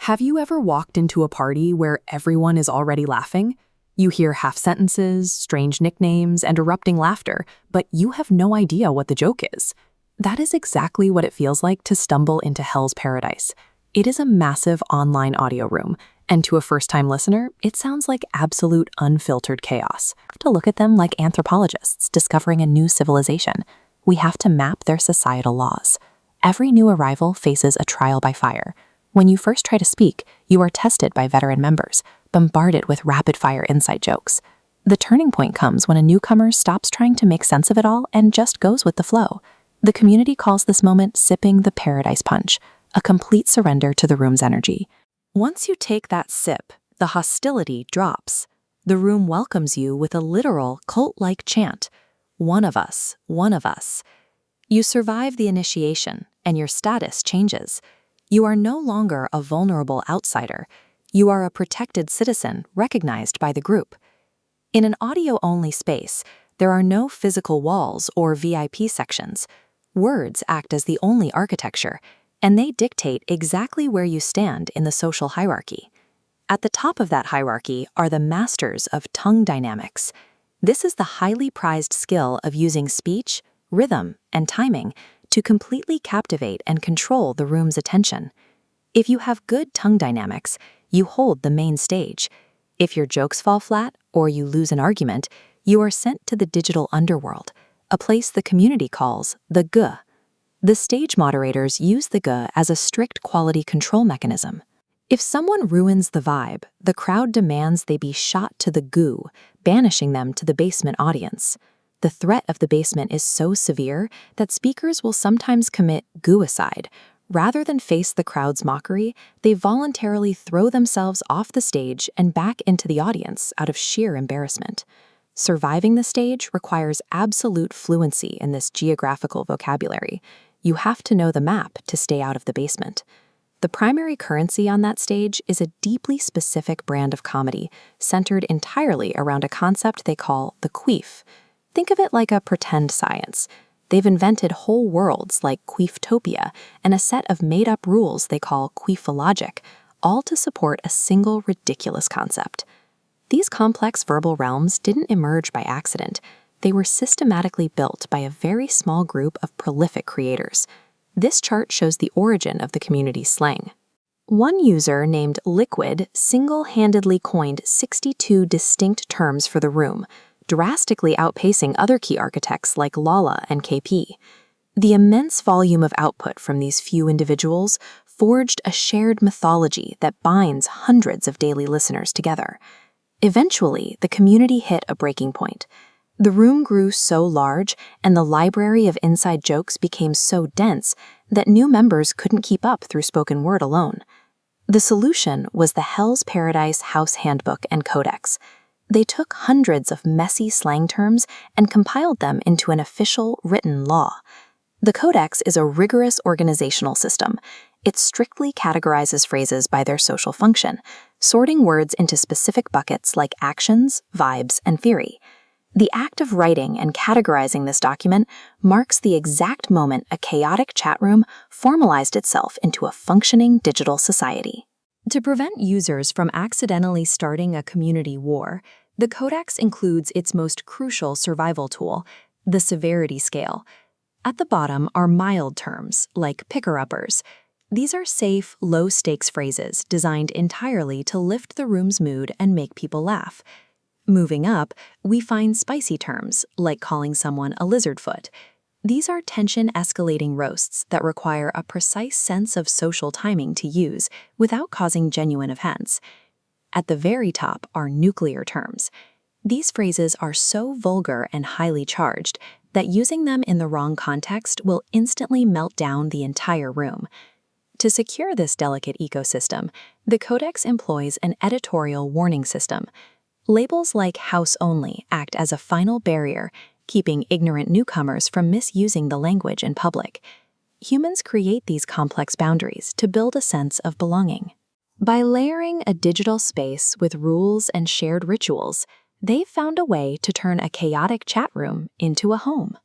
Have you ever walked into a party where everyone is already laughing? You hear half-sentences, strange nicknames, and erupting laughter, but you have no idea what the joke is. That is exactly what it feels like to stumble into Hell's Paradise. It is a massive online audio room, and to a first-time listener, it sounds like absolute unfiltered chaos. To look at them like anthropologists discovering a new civilization. We have to map their societal laws. Every new arrival faces a trial by fire. When you first try to speak, you are tested by veteran members, bombarded with rapid-fire inside jokes. The turning point comes when a newcomer stops trying to make sense of it all and just goes with the flow. The community calls this moment sipping the paradise punch, a complete surrender to the room's energy. Once you take that sip, the hostility drops. The room welcomes you with a literal cult-like chant, "One of us, one of us." You survive the initiation, and your status changes. You are no longer a vulnerable outsider. You are a protected citizen recognized by the group. In an audio-only space, there are no physical walls or VIP sections. Words act as the only architecture, and they dictate exactly where you stand in the social hierarchy. At the top of that hierarchy are the masters of tongue dynamics. This is the highly prized skill of using speech, rhythm, and timing to completely captivate and control the room's attention. If you have good tongue dynamics, you hold the main stage. If your jokes fall flat or you lose an argument, you are sent to the digital underworld, a place the community calls the G. The stage moderators use the G as a strict quality control mechanism. If someone ruins the vibe, the crowd demands they be shot to the goo, banishing them to the basement audience. The threat of the basement is so severe that speakers will sometimes commit gooicide. Rather than face the crowd's mockery, they voluntarily throw themselves off the stage and back into the audience out of sheer embarrassment. Surviving the stage requires absolute fluency in this geographical vocabulary. You have to know the map to stay out of the basement. The primary currency on that stage is a deeply specific brand of comedy, centered entirely around a concept they call the queef. Think of it like a pretend science. They've invented whole worlds like Queeftopia and a set of made-up rules they call queefologic, all to support a single ridiculous concept. These complex verbal realms didn't emerge by accident. They were systematically built by a very small group of prolific creators. This chart shows the origin of the community's slang. One user named Liquid single-handedly coined 62 distinct terms for the room, drastically outpacing other key architects like Lala and KP. The immense volume of output from these few individuals forged a shared mythology that binds hundreds of daily listeners together. Eventually, the community hit a breaking point. The room grew so large and the library of inside jokes became so dense that new members couldn't keep up through spoken word alone. The solution was the Hell's Paradise House Handbook and Codex. They took hundreds of messy slang terms and compiled them into an official written law. The Codex is a rigorous organizational system. It strictly categorizes phrases by their social function, sorting words into specific buckets like actions, vibes, and theory. The act of writing and categorizing this document marks the exact moment a chaotic chat room formalized itself into a functioning digital society. To prevent users from accidentally starting a community war, the Codex includes its most crucial survival tool, the severity scale. At the bottom are mild terms, like picker-uppers. These are safe, low-stakes phrases designed entirely to lift the room's mood and make people laugh. Moving up, we find spicy terms, like calling someone a lizardfoot. These are tension-escalating roasts that require a precise sense of social timing to use without causing genuine offense. At the very top are nuclear terms. These phrases are so vulgar and highly charged that using them in the wrong context will instantly melt down the entire room. To secure this delicate ecosystem, the Codex employs an editorial warning system. Labels like house only act as a final barrier, keeping ignorant newcomers from misusing the language in public. Humans create these complex boundaries to build a sense of belonging. By layering a digital space with rules and shared rituals, they've found a way to turn a chaotic chat room into a home.